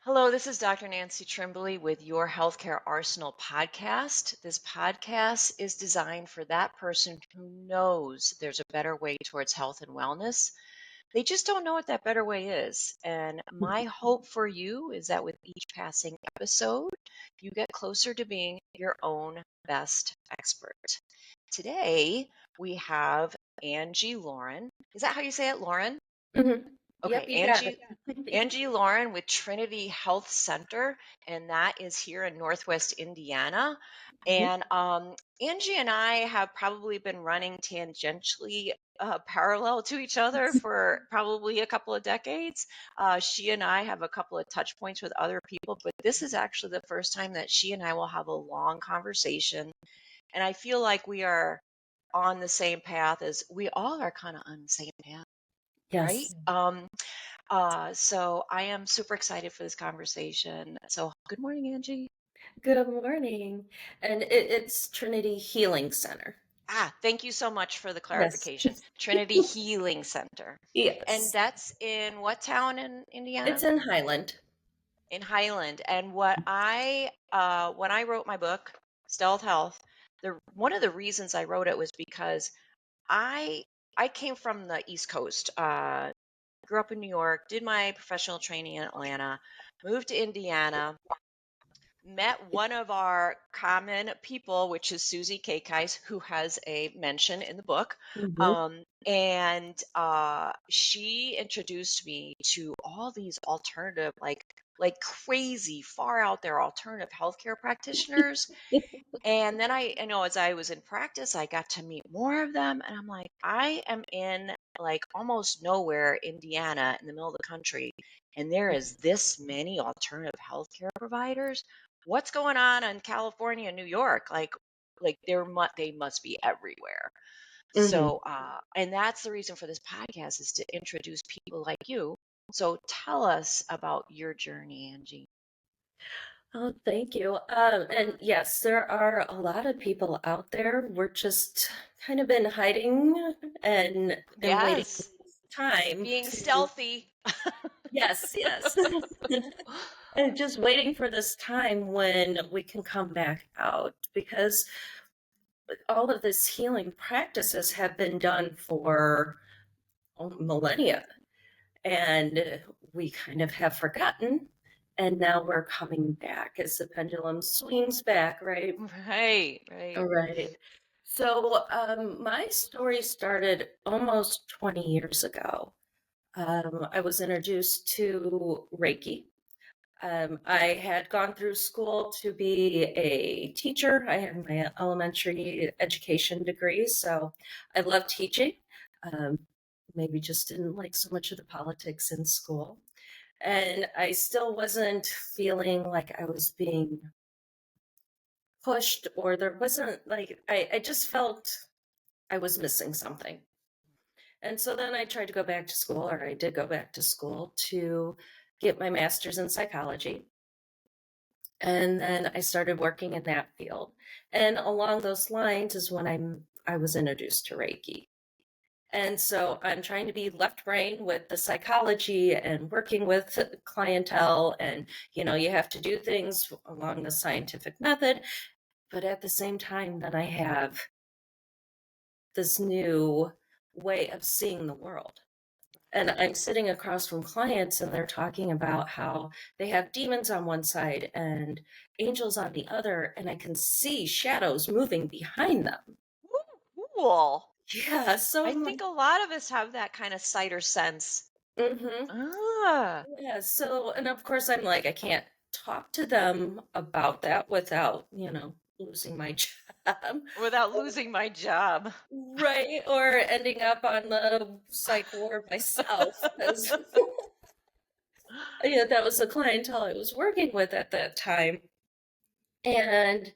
Hello, this is Dr. Nancy Trimbley with your Healthcare Arsenal podcast. This podcast is designed for that person who knows there's a better way towards health and wellness. They just don't know what that better way is. And my hope for you is that with each passing episode, you get closer to being your own best expert. Today, we have Angie Loren. Is that how you say it, Loren? Mhm. Okay, Yep, you got it. Angie Loren with Trinity Health Center, and that is here in Northwest Indiana. Mhm. And Angie and I have probably been running tangentially parallel to each other for probably a couple of decades. She and I have a couple of touch points with other people, but this is actually the first time that she and I will have a long conversation. And I feel like we are on the same path as we all are kind of on the same path, right? Yes. So I am super excited for this conversation. So good morning, Angie. Good morning. And it's Trinity Healing Center. Thank you so much for the Yes. clarification. Trinity Healing Center. And Yes. that's in what town in Indiana? It's in Highland. In Highland. And when I wrote my book, Stealth Health, one of the reasons I wrote it was because I I came from the East Coast. Grew up in New York, did my professional training in Atlanta, moved to Indiana, met one of our common people, which is Susie Kakais, who has a mention in the book. Mhm. And she introduced me to all these alternative, like crazy, far out there alternative healthcare practitioners. And then I know as I was in practice, I got to meet more of them. And I'm like, I am in like almost nowhere, Indiana, in the middle of the country. And there is this many alternative healthcare providers. What's going on in California and New York? Like they must be everywhere. Mhm. So, and that's the reason for this podcast is to introduce people like you. So tell us about your journey, Angie. Oh, thank you. And yes, there are a lot of people out there. We're just kind of been hiding and waiting Yes, time being to, stealthy. yes, yes. And just waiting for this time when we can come back out because all of this healing practices have been done for millennia, and we kind of have forgotten, and now we're coming back as the pendulum swings back, right? Right, right. All right. So my story started almost 20 years ago. I was introduced to Reiki. I had gone through school to be a teacher. I had my elementary education degree, so I love teaching. Um, Maybe just didn't like so much of the politics in school. And I still wasn't feeling like I was being pushed, or there wasn't like, I just felt I was missing something. And so then I tried to go back to school, or I did go back to school to get my master's in psychology. And then I started working in that field. And along those lines is when I was introduced to Reiki. And so I'm trying to be left brain with the psychology and working with clientele. And, you have to do things along the scientific method. But at the same time, that I have this new way of seeing the world. And I'm sitting across from clients and they're talking about how they have demons on one side and angels on the other, and I can see shadows moving behind them. Ooh, cool. Yeah, so I I'm think like, a lot of us have that kind of sight or sense. mm-hmm. Ah, Yeah, so, and of course, I'm like, I can't talk to them about that without, losing my job. without losing my job. Right, or ending up on the psych ward myself, because yeah, that was the clientele I was working with at that time. And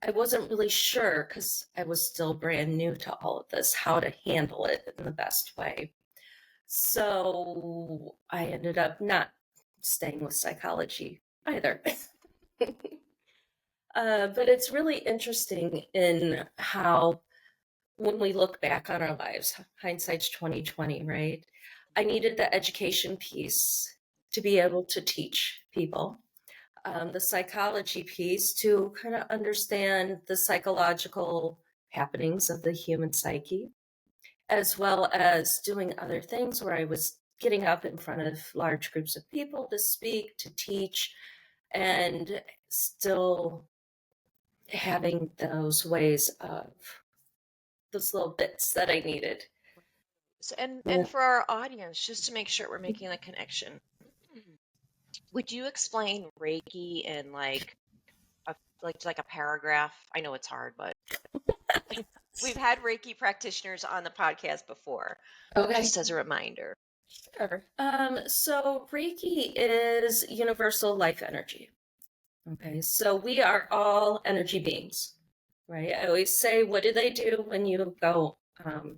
I wasn't really sure, because I was still brand new to all of this, how to handle it in the best way. So I ended up not staying with psychology either. But it's really interesting in how, when we look back on our lives, hindsight's 2020, right? I needed the education piece to be able to teach people. The psychology piece to kind of understand the psychological happenings of the human psyche, as well as doing other things where I was getting up in front of large groups of people to speak, to teach, and still having those ways of those little bits that I needed. So, and Yeah. for our audience, just to make sure we're making the connection, would you explain Reiki in like a paragraph? I know it's hard, but we've had Reiki practitioners on the podcast before, Okay. just as a reminder. Sure. So Reiki is universal life energy. Okay, so we are all energy beings, right? I always say, what do they do when you go,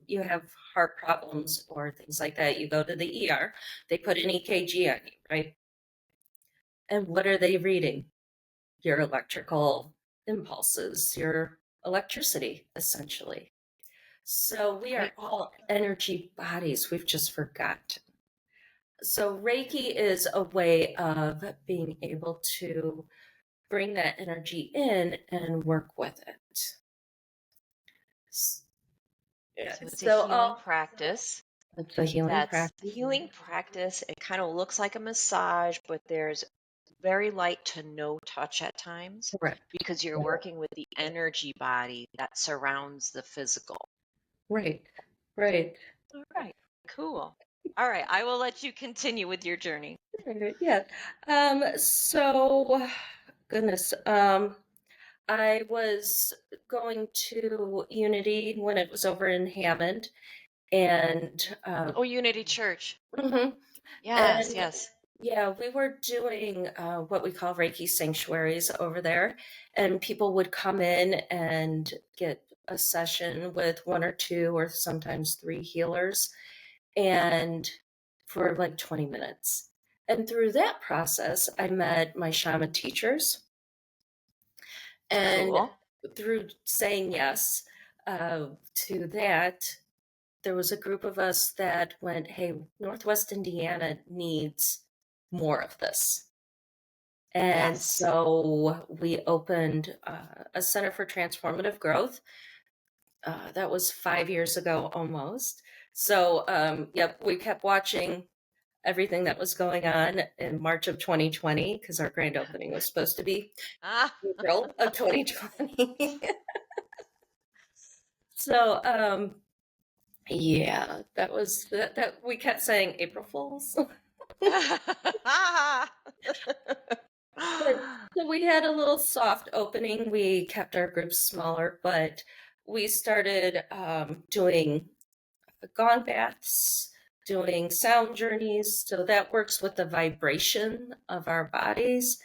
you have heart problems or things like that? You go to the ER, they put an EKG on you, right? And what are they reading? Your electrical impulses, your electricity, essentially. So we are Right. all energy bodies. We've just forgotten. So Reiki is a way of being able to bring that energy in and work with it. Yeah. So it's a So healing practice. it's a healing That's practice. healing practice. It kind of looks like a massage, but there's very light to no touch at times Correct. because you're working with the energy body that surrounds the physical. Right. Right. All right. Cool. All right. I will let you continue with your journey. Yeah. So goodness. I was going to Unity when it was over in Hammond, and Oh, Unity Church. mhm. Yes, And yes. yeah, we were doing what we call Reiki sanctuaries over there, and people would come in and get a session with one or two or sometimes three healers, and for like 20 minutes. And through that process, I met my shaman teachers, and Cool. through saying yes to that, there was a group of us that went, hey, Northwest Indiana needs more of this. And Yes. so we opened a Center for Transformative Growth. That was 5 years ago almost. So, yep, we kept watching everything that was going on in March of 2020 because our grand opening was supposed to be Ah. April of 2020. So, yeah, that was that we kept saying April Fools. So we had a little soft opening. We kept our groups smaller, but we started doing gong baths, doing sound journeys. So that works with the vibration of our bodies,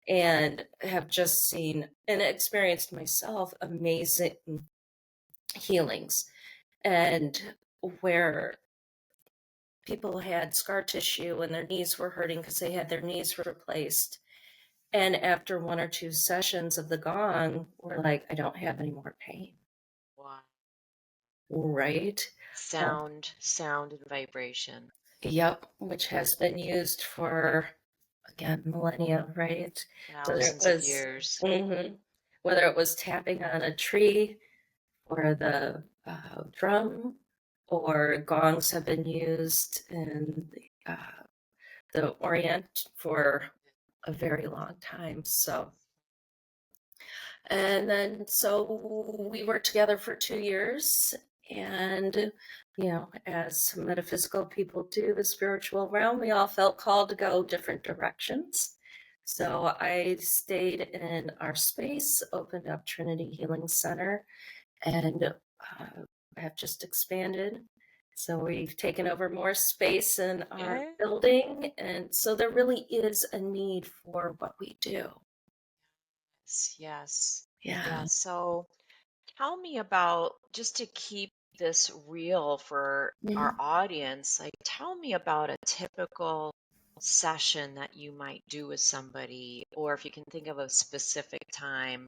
and have just seen and experienced myself amazing healings. And where people had scar tissue and their knees were hurting because they had their knees replaced. And after one or two sessions of the gong, we're like, I don't have any more pain. Wow. Right? Sound and vibration. Yep, which has been used for, again, millennia, right? Whether it Thousands of was, years. whether it was tapping on a tree or the drum, or gongs have been used in the Orient for a very long time. So, and then so we worked together for 2 years, and as metaphysical people do, the spiritual realm, we all felt called to go different directions. So I stayed in our space, opened up Trinity Healing Center, and have just expanded. So we've taken over more space in our building, and so there really is a need for what we do. Yes. Yeah. So tell me about, just to keep this real for our audience, like tell me about a typical session that you might do with somebody, or if you can think of a specific time,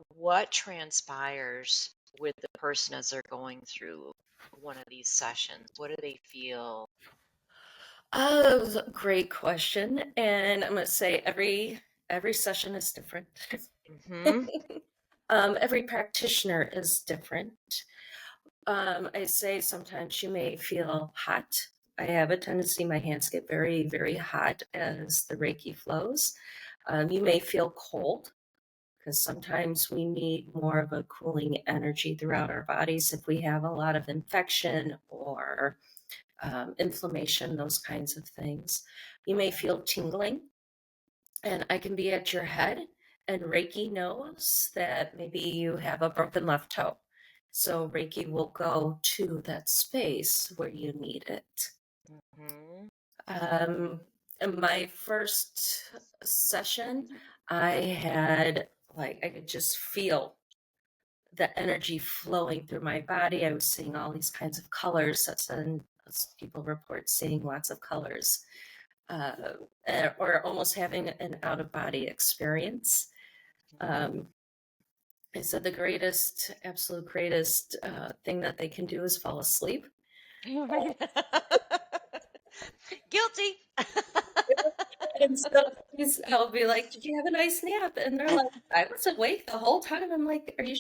what transpires with the person as they're going through one of these sessions? What do they feel? Great question. And I'm going to say every session is different. Mm-hmm. Every practitioner is different. I say sometimes you may feel hot. I have a tendency, my hands get very, very hot as the Reiki flows. You may feel cold because sometimes we need more of a cooling energy throughout our bodies if we have a lot of infection or inflammation, those kinds of things. You may feel tingling, and I can be at your head, and Reiki knows that maybe you have a broken left toe. So Reiki will go to that space where you need it. Mm-hmm. In my first session, I had I could just feel the energy flowing through my body. I was seeing all these kinds of colors. People report seeing lots of colors, uh, or almost having an out of body experience. I said the absolute greatest thing that they can do is fall asleep. Guilty. And so I'll be like, "Did you have a nice nap?" And they're like, "I was awake the whole time." I'm like, "Are you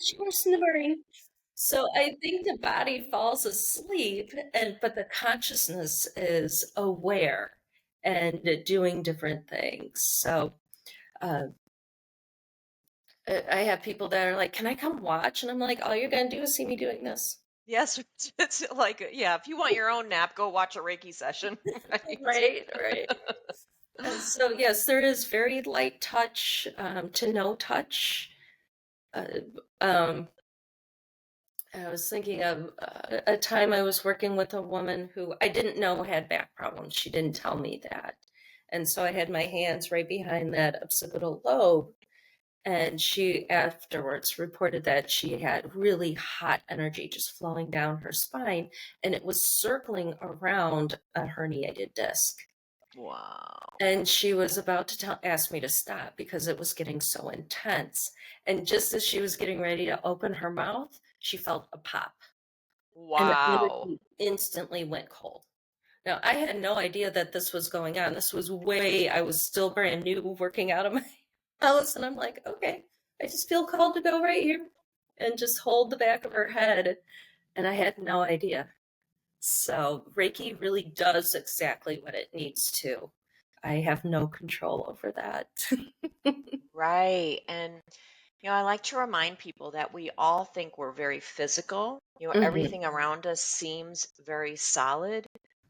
sure, snoring?" So I think the body falls asleep, but the consciousness is aware and doing different things. So uh, I have people that are like, "Can I come watch?" And I'm like, "All you're gonna do is see me doing this." Yes, it's like, yeah, if you want your own nap, go watch a Reiki session. Right. Right. And so yes, there is very light touch to no touch. Uh, um, I was thinking of a time I was working with a woman who I didn't know had back problems. She didn't tell me that. And so I had my hands right behind that occipital lobe. And she afterwards reported that she had really hot energy just flowing down her spine. And it was circling around a herniated disc. Wow. And she was about to ask me to stop because it was getting so intense. And just as she was getting ready to open her mouth, she felt a pop. And the Wow. energy instantly went cold. Now, I had no idea that this was going on. I was still brand new working out of my house. And I'm like, okay, I just feel called to go right here and just hold the back of her head. And I had no idea. So Reiki really does exactly what it needs to. I have no control over that. Right. And, I like to remind people that we all think we're very physical. Mhm. Everything around us seems very solid,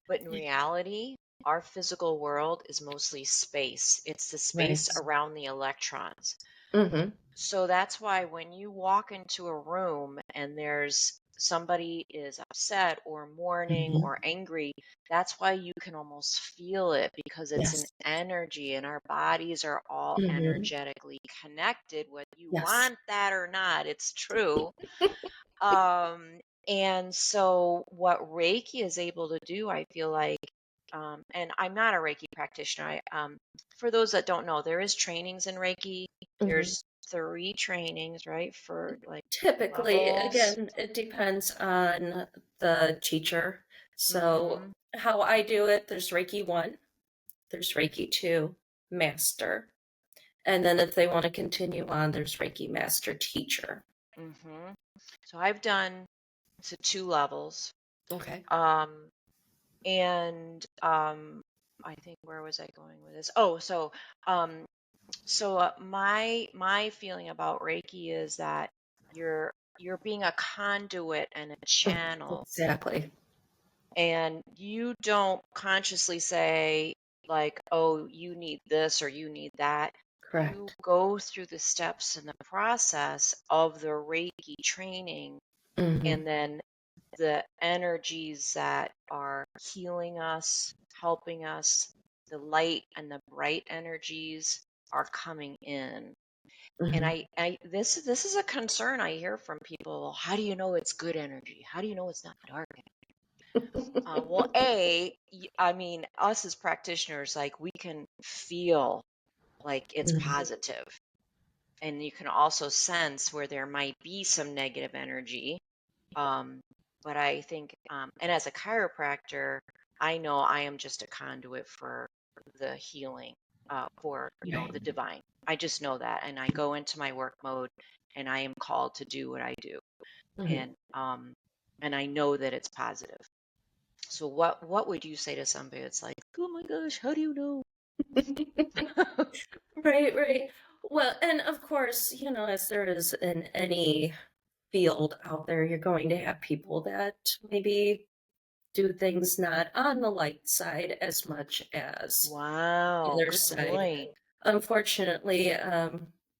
but in reality, our physical world is mostly space. It's the space Right. around the electrons. Mm-hmm. So that's why when you walk into a room and there's somebody is upset or mourning Mm-hmm. or angry, that's why you can almost feel it because it's an Yes. energy and our bodies are all Mm-hmm. energetically connected, whether you Yes. want that or not. It's true. Um, and so what Reiki is able to do, I feel like, and I'm not a Reiki practitioner. For those that don't know, there is trainings in Reiki. Mm-hmm. There's 3 trainings, right, for like Typically, levels. again, it depends on the teacher. So, Mm-hmm. how I do it, there's Reiki 1, there's Reiki 2, Master. And then if they want to continue on, there's Reiki Master Teacher. Mm-hmm. So I've done to 2 levels. Okay. Um, and I think where was I going with this? Oh, um, my feeling about Reiki is that you're being a conduit and a channel, Exactly. and you don't consciously say like, "Oh, you need this or you need that." You Correct. go through the steps in the process of the Reiki training, Mm-hmm. and then the energies that are healing us, helping us, the light and the bright energies are coming in. And Mm-hmm. this is a concern I hear from people. How do you know it's good energy? How do you know it's not dark energy? Well, I mean, us as practitioners, like we can feel like it's Mm-hmm. positive, and you can also sense where there might be some negative energy. Um, but I think, and as a chiropractor, I know I am just a conduit for the healing, for, Right. the divine. I just know that. And I go into my work mode and I am called to do what I do. Mhm. And I know that it's positive. So what would you say to somebody that's like, oh my gosh, how do you know? Right, right. Well, and of course, as there is in any field out there, you're going to have people that maybe do things not on the light side as much as the Wow, other good side, point. unfortunately.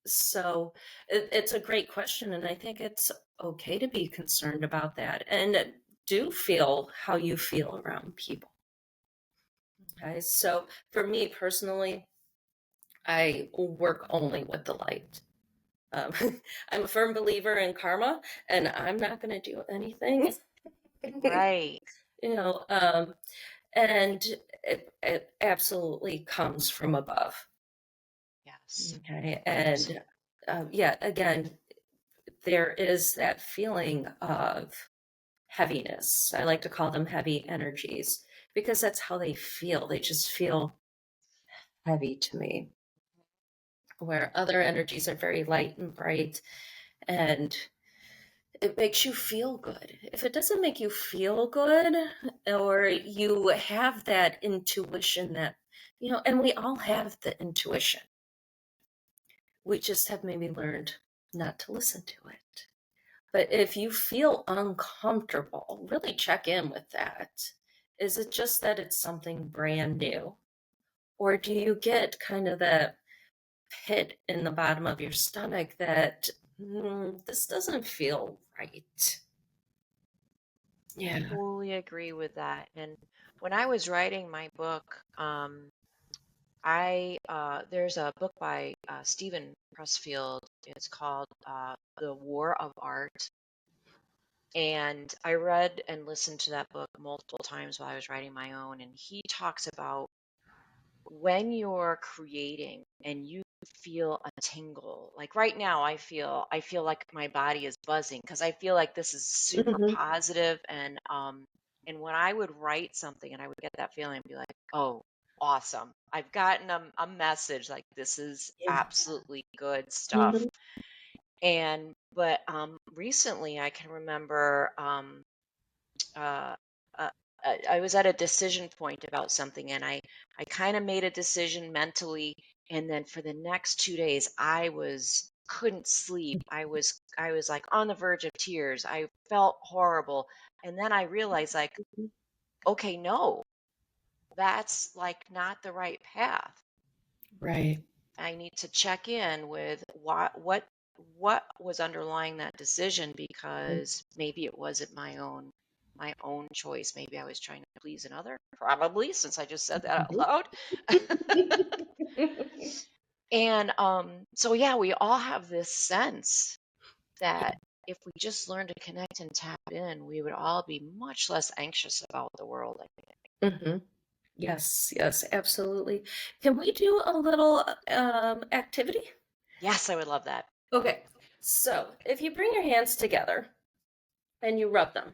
So it's a great question, and I think it's okay to be concerned about that and do feel how you feel around people. Okay, so for me personally, I work only with the light. Um, I'm a firm believer in karma, and I'm not going to do anything, Right. you know, um, and it absolutely comes from above. Yes. Okay. Absolutely. And yeah, again, there is that feeling of heaviness. I like to call them heavy energies because that's how they feel. They just feel heavy to me, where other energies are very light and bright, and it makes you feel good. If it doesn't make you feel good, or you have that intuition that, and we all have the intuition, we just have maybe learned not to listen to it. But if you feel uncomfortable, really check in with that. Is it just that it's something brand new? Or do you get kind of that pit in the bottom of your stomach that this doesn't feel right? Yeah. Totally agree with that. And when I was writing my book, I there's a book by Stephen Pressfield. It's called The War of Art. And I read and listened to that book multiple times while I was writing my own. And he talks about when you're creating and you feel a tingle. Like right now, I feel like my body is buzzing because I feel like this is super Hmm. positive. And when I would write something and I would get that feeling, I'd be like, oh, awesome. I've gotten a message like this is Yeah. absolutely good stuff. Hmm. And but recently I can remember uh, uh, I was at a decision point about something, and I kind of made a decision mentally, and then for the next 2 days, I was couldn't sleep. I was like on the verge of tears. I felt horrible, and then I realized like, okay, no, that's like not the right path. Right. I need to check in with what was underlying that decision because maybe it wasn't my own choice. Maybe I was trying to please another, probably, since I just said that out loud. And so yeah, we all have this sense that if we just learn to connect and tap in, we would all be much less anxious about the world, I think. Hmm. Yes, yes, absolutely. Can we do a little activity? Yes, I would love that. Okay, so if you bring your hands together and you rub them,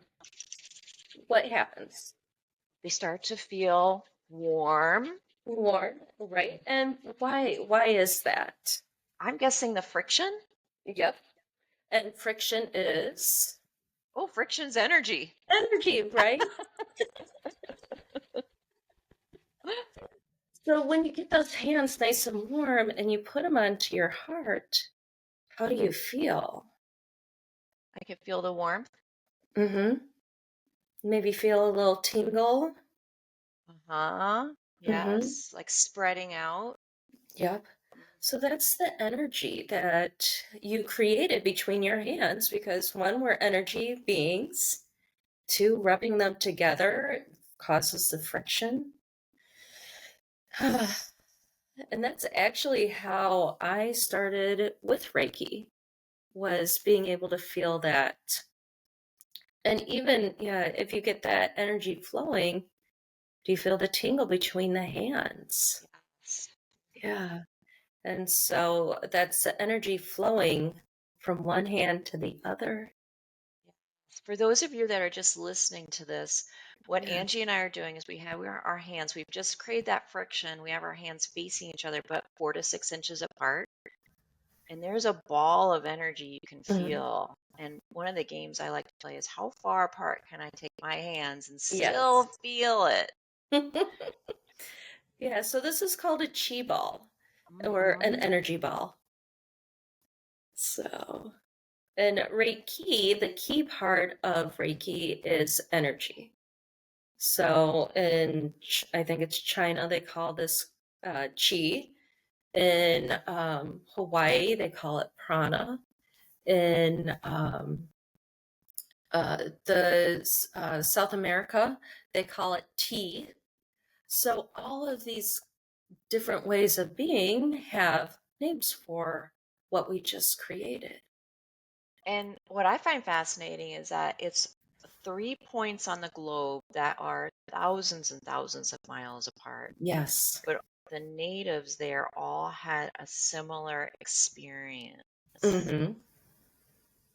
what happens? They start to feel warm. Warm, right? And why is that? I'm guessing the friction. Yep. And friction is Oh, friction's energy. energy, right? So when you get those hands nice and warm and you put them onto your heart, how do you feel? I can feel the warmth. Mm-hmm. Maybe feel a little tingle. Uh-huh. Mm-hmm. Yes, like spreading out. Yep. So that's the energy that you created between your hands because one, we're energy beings. Two, rubbing them together causes the friction. And that's actually how I started with Reiki, was being able to feel that. And even, yeah, if you get that energy flowing, do you feel the tingle between the hands? Yes. Yeah. And so that's the energy flowing from one hand to the other. Yes. For those of you that are just listening to this, What Yeah. Angie and I are doing is our hands, we've just created that friction. We have our hands facing each other, but 4 to 6 inches apart. And there's a ball of energy you can Mhm. feel. And one of the games I like to play is how far apart can I take my hands and still Yes. feel it? Yeah, so this is called a chi ball or an Hmm. energy ball. So, and Reiki, the key part of Reiki is energy. So, I think it's China, they call this chi. In Hawaii, they call it prana. In South America, they call it tea. So all of these different ways of being have names for what we just created. And what I find fascinating is that it's 3 points on the globe that are thousands and thousands of miles apart. Yes. But the natives there all had a similar experience. Hmm.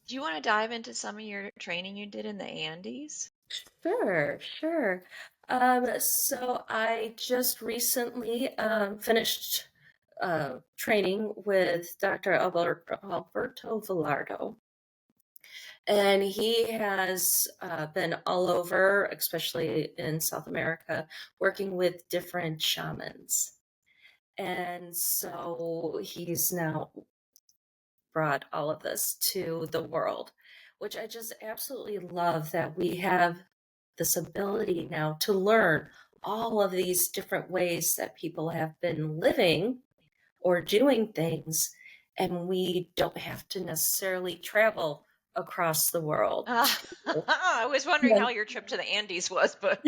Do you want to dive into some of your training you did in the Andes? Sure, sure. So I just recently finished training with Dr. Alberto Villardo. And he has been all over, especially in South America, working with different shamans. And so he's now brought all of this to the world, which I just absolutely love that we have this ability now to learn all of these different ways that people have been living or doing things, and we don't have to necessarily travel across the world to I was wondering yeah. how your trip to the Andes was, but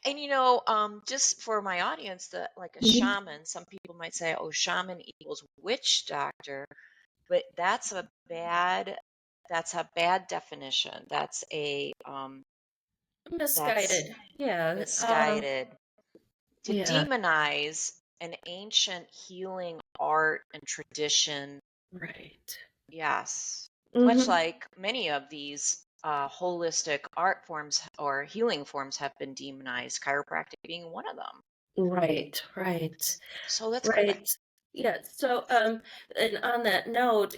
and just for my audience, that like a Mhm. shaman, some people might say, "Oh, shaman equals witch doctor," but that's a bad definition. That's Misguided. Yeah. misguided. To Yeah. demonize an ancient healing art and tradition, Right. yes, much Hmm. like many of these holistic art forms or healing forms have been demonized, chiropractic being one of them. Right. Right. So that's good. Right. Yeah. So, and on that note,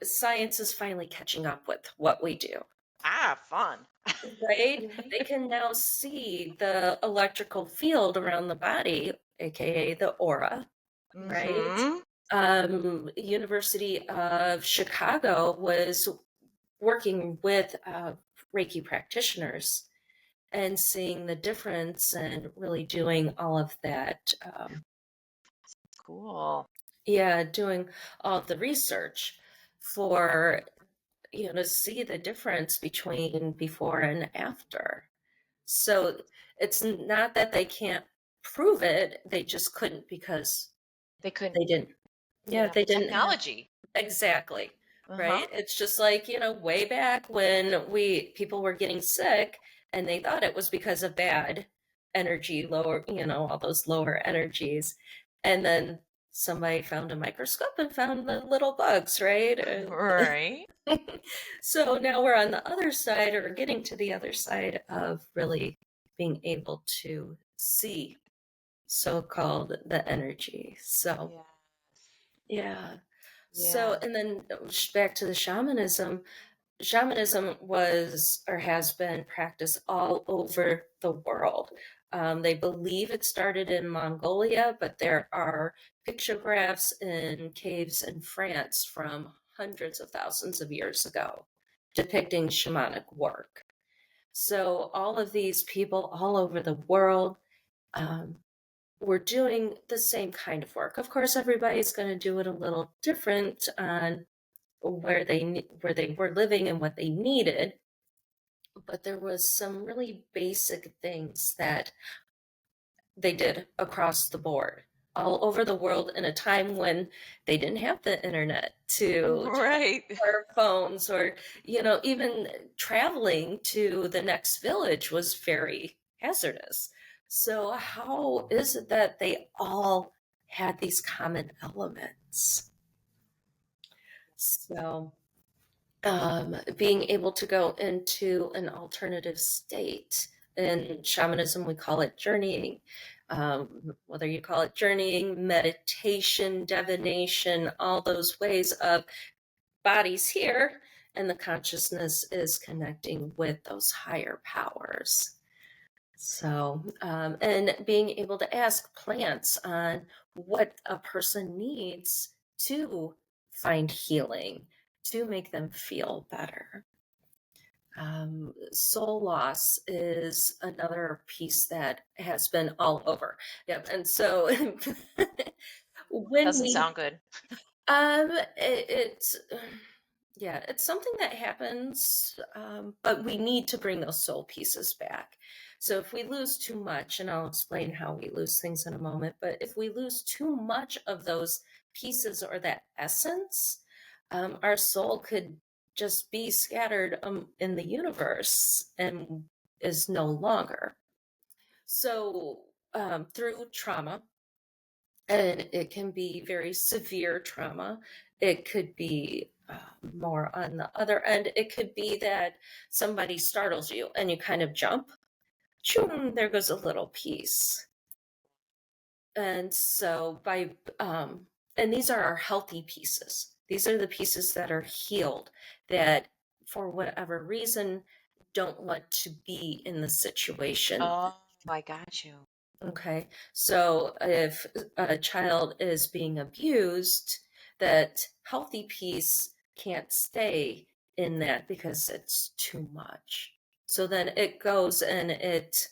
science is finally catching up with what we do. Fun. Right? They can now see the electrical field around the body, aka the aura, right? Mm-hmm. University of Chicago was working with Reiki practitioners and seeing the difference and really doing all of that. Cool. Yeah, doing all of the research for, to see the difference between before and after. So it's not that they can't prove it, they just couldn't because They couldn't, they didn't. they didn't Yeah, have they the didn't have technology. exactly, Uh-huh. right? It's just like, way back when people were getting sick and they thought it was because of bad energy, lower, all those lower energies. And then somebody found a microscope and found the little bugs, right? Right. So now we're on the other side or getting to the other side of really being able to see so-called the energy. So Yeah. yeah. So Yeah. and then back to the shamanism. Shamanism was or has been practiced all over the world. They believe it started in Mongolia, but there are pictographs in caves in France from hundreds of thousands of years ago depicting shamanic work. So all of these people all over the world um, were doing the same kind of work. Of course, everybody's going to do it a little different on where they were living and what they needed, but there was some really basic things that they did across the board all over the world in a time when they didn't have the internet to Right. or phones or even traveling to the next village was very hazardous. So how is it that they all had these common elements? So being able to go into an alternative state. In shamanism, we call it journeying. Whether you call it journeying, meditation, divination, all those ways of bodies here, and the consciousness is connecting with those higher powers. So, and being able to ask plants on what a person needs to find healing, to make them feel better. Soul loss is another piece that has been all over. Yep. And so when Doesn't we, sound good. it's, yeah, it's something that happens, but we need to bring those soul pieces back. So if we lose too much, and I'll explain how we lose things in a moment, but if we lose too much of those pieces or that essence, our soul could just be scattered in the universe and is no longer. So through trauma, and it can be very severe trauma. It could be more on the other end. It could be that somebody startles you and you kind of jump. Choom, there goes a little piece. And so and these are our healthy pieces. These are the pieces that are healed, that for whatever reason don't want to be in the situation. Oh, I got you. Okay, so if a child is being abused, that healthy piece can't stay in that because it's too much. So then it goes and it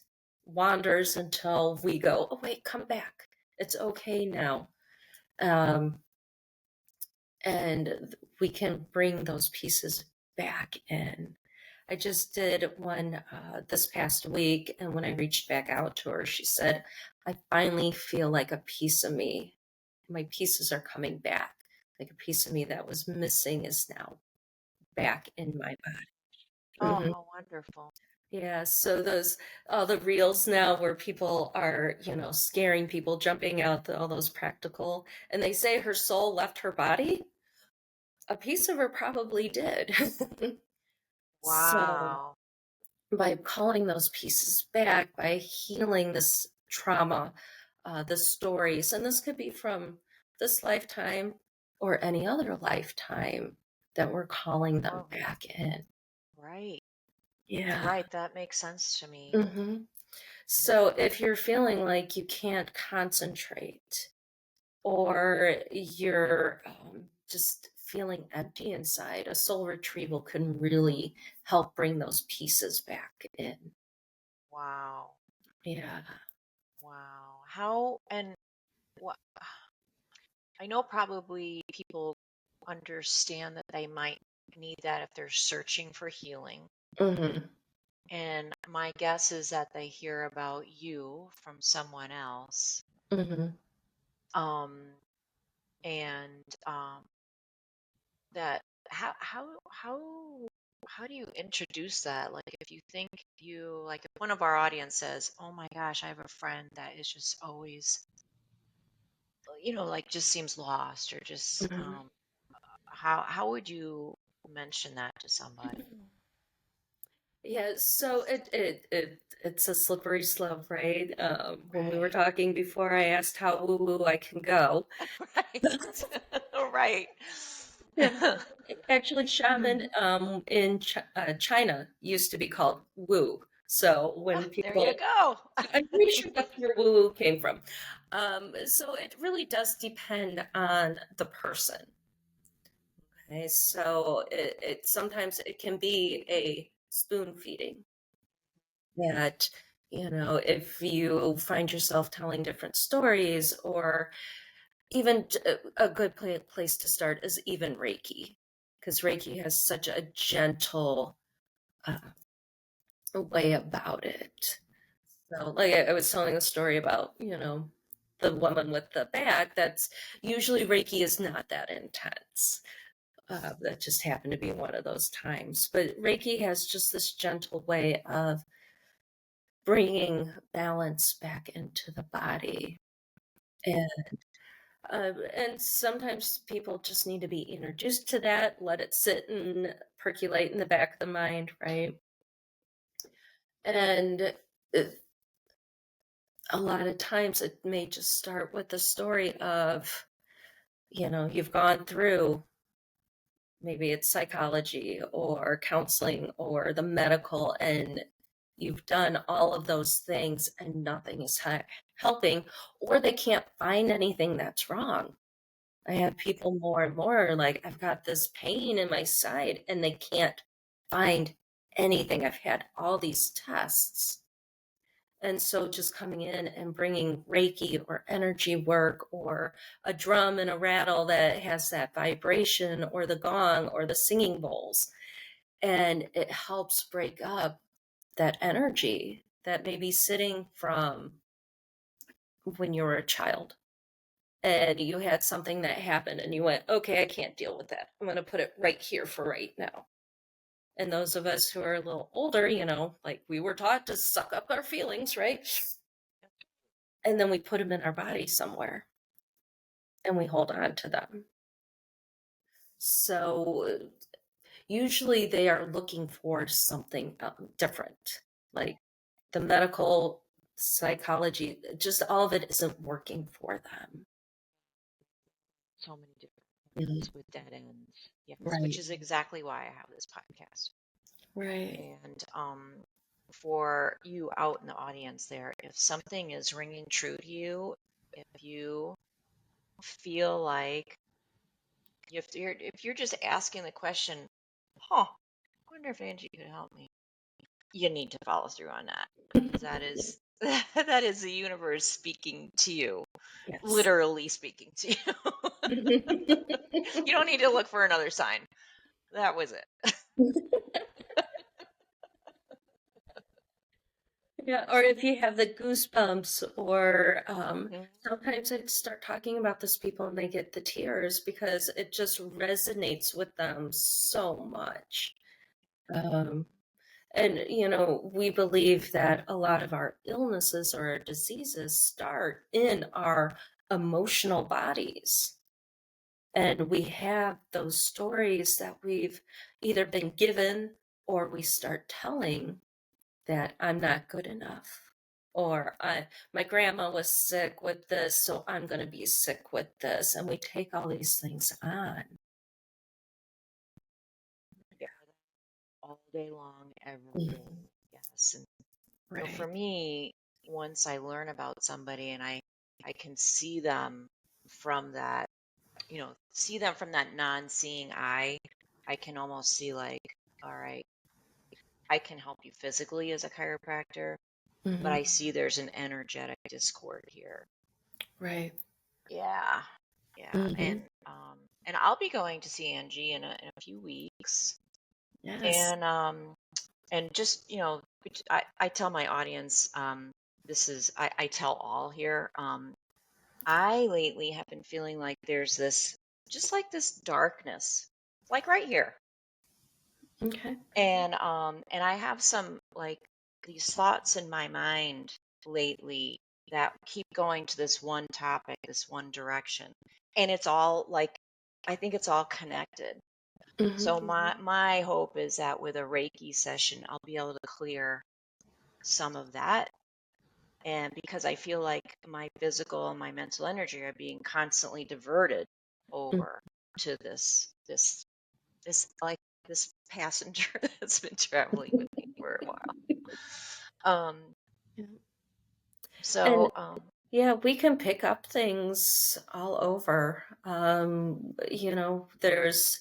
wanders until we go, oh, wait, come back. It's okay now. And we can bring those pieces back in. I just did one this past week, and when I reached back out to her, she said, I finally feel like a piece of me. My pieces are coming back. Like a piece of me that was missing is now back in my body. Oh, Mhm. how wonderful. Yeah, so those all the reels now where people are, scaring people, jumping out, all those practical, and they say her soul left her body. A piece of her probably did. So Wow. by calling those pieces back, by healing this trauma, the stories, and this could be from this lifetime or any other lifetime, that we're calling them Oh, back in. right. Yeah. Right. That makes sense to me. hmm So if you're feeling like you can't concentrate, or you're just feeling empty inside, a soul retrieval can really help bring those pieces back in. Wow. Yeah. Wow. How and what I know probably people understand that they might need that if they're searching for healing. hmm And my guess is that they hear about you from someone else. hmm Um, and that how how how how do you introduce that? Like if you think you like if one of our audience says, "Oh my gosh, I have a friend that is just always, like just seems lost or just hmm how would you mention that to somebody?" Yeah, so it's a slippery slope, right? When we were Right. talking before, I asked how woo woo I can go. Right. Right. Actually, shaman in China used to be called woo. So Oh, when there you people, go. I'm pretty sure that's where woo woo came from. So it really does depend on the person. Okay, so it sometimes it can be a spoon feeding, that if you find yourself telling different stories, or even a good place to start is even Reiki, because Reiki has such a gentle uh, way about it. So, like I was telling a story about, the woman with the bag. That's usually Reiki is not that intense. That just happened to be one of those times. But Reiki has just this gentle way of bringing balance back into the body. And And sometimes people just need to be introduced to that, let it sit and percolate in the back of the mind, right? And a lot of times it may just start with the story of, you've gone through, maybe it's psychology or counseling or the medical, and you've done all of those things and nothing is helping, or they can't find anything that's wrong. I have people more and more like, I've got this pain in my side and they can't find anything. I've had all these tests. And so just coming in and bringing Reiki or energy work or a drum and a rattle that has that vibration, or the gong or the singing bowls, and it helps break up that energy that may be sitting from when you were a child and you had something that happened and you went, okay, I can't deal with that. I'm going to put it right here for right now. And those of us who are a little older, like we were taught to suck up our feelings, right? And then we put them in our body somewhere and we hold on to them. So usually they are looking for something different, like the medical psychology, just all of it isn't working for them. So many different Mhm. ways with dead ends. Yes, which Right. is exactly why I have this podcast. Right. And for you out in the audience there, if something is ringing true to you, if you feel like if you're just asking the question, huh, I wonder if Angie could help me, you need to follow through on that, because that is that is the universe speaking to you, Yes. literally speaking to you. You don't need to look for another sign. That was it. Yeah, or if you have the goosebumps, or Mhm. sometimes I start talking about this people and they get the tears because it just resonates with them so much. Um, and, we believe that a lot of our illnesses or our diseases start in our emotional bodies. And we have those stories that we've either been given or we start telling, that I'm not good enough. Or my grandma was sick with this, so I'm going to be sick with this. And we take all these things on. Yeah, all day long, every day. Mhm. Yes. And for Right. me, once I learn about somebody and I can see them from that, see them from that non-seeing eye, I can almost see like, all right, I can help you physically as a chiropractor, but Hmm. I see there's an energetic discord here. Right. Yeah. Yeah. Hmm. And I'll be going to see Angie in a few weeks. Yes. And just, I tell my audience, I tell all here, I lately have been feeling like there's this, just like this darkness, like right here. Okay. And I have some like these thoughts in my mind lately that keep going to this one topic, this one direction. And it's all like, I think it's all connected. So Hmm. my hope is that with a Reiki session, I'll be able to clear some of that. And because I feel like my physical and my mental energy are being constantly diverted over to this like this passenger that's been traveling with me for a while. Um, Yeah. And so yeah, we can pick up things all over. There's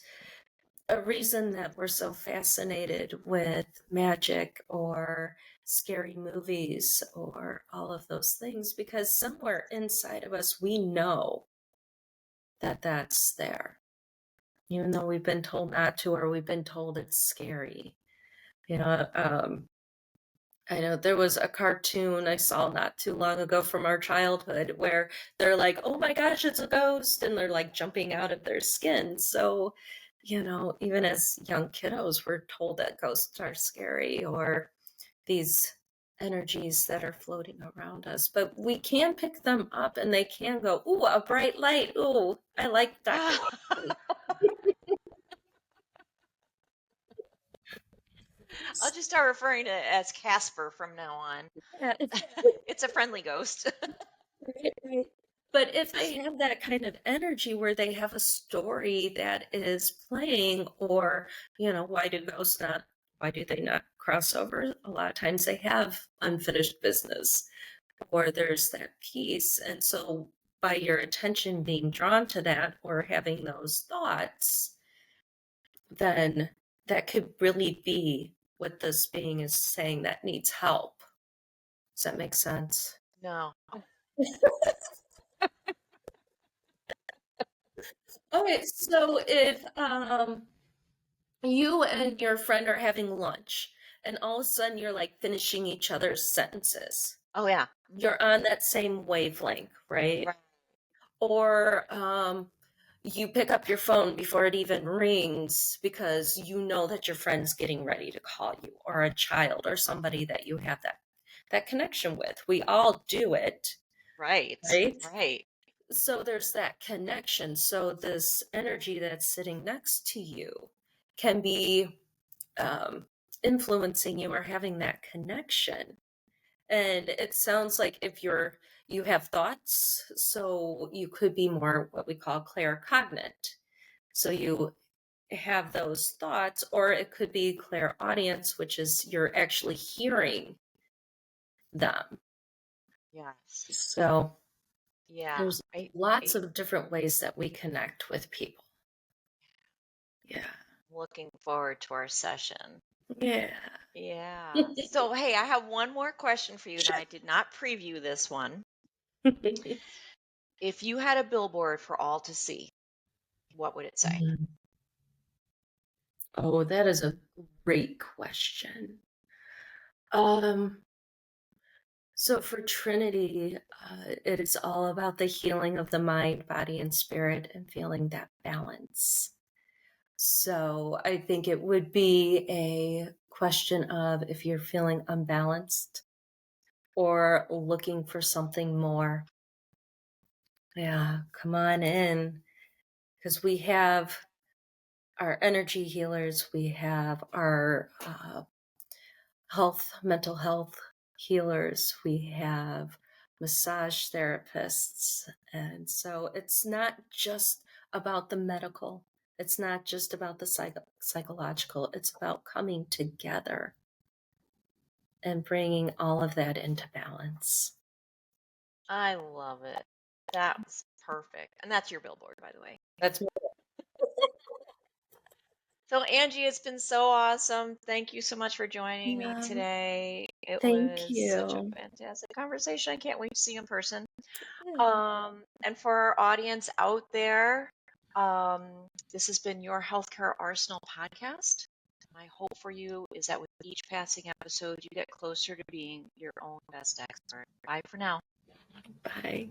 a reason that we're so fascinated with magic or scary movies or all of those things, because somewhere inside of us we know that that's there, even though we've been told not to, or we've been told it's scary. you know um, I know there was a cartoon I saw not too long ago from our childhood where they're like, oh my gosh, it's a ghost, and they're like jumping out of their skin. So, even as young kiddos, we're told that ghosts are scary, or these energies that are floating around us, but we can pick them up and they can go, ooh, a bright light. Ooh, I like Dr. I'll just start referring to it as Casper from now on. Yeah. It's a friendly ghost. Right. But if they have that kind of energy where they have a story that is playing, or, why do they not cross over? A lot of times they have unfinished business, or there's that piece. And so by your attention being drawn to that or having those thoughts, then that could really be what this being is saying that needs help. Does that make sense? No. Okay, so if you and your friend are having lunch and all of a sudden you're like finishing each other's sentences, Oh, yeah. you're on that same wavelength, right? Right. Or you pick up your phone before it even rings because you know that your friend's getting ready to call you, or a child or somebody that you have that connection with. We all do it, Right. right? Right. So there's that connection. So this energy that's sitting next to you can be influencing you or having that connection. And it sounds like if you have thoughts, so you could be more what we call claircognate. So you have those thoughts, or it could be clairaudience, which is you're actually hearing them. Yes. So Yeah. there's lots of different ways that we connect with people. Yeah. Looking forward to our session. Yeah. Yeah. So, hey, I have one more question for you, Sure. and I did not preview this one. If you had a billboard for all to see, what would it say? Oh, that is a great question. So for Trinity, it is all about the healing of the mind, body, and spirit, and feeling that balance. So I think it would be a question of if you're feeling unbalanced or looking for something more. Yeah, come on in, because we have our energy healers, we have our mental health healers, we have massage therapists. And so it's not just about the medical, it's not just about the psychological, it's about coming together and bringing all of that into balance. I love it. That was perfect. And that's your billboard, by the way. That's So, Angie, it's been so awesome. Thank you so much for joining me today. It Thank was such a you. fantastic conversation. I can't wait to see you in person. Yeah. And for our audience out there, this has been your Healthcare Arsenal podcast. My hope for you is that with each passing episode, you get closer to being your own best expert. Bye for now. Bye.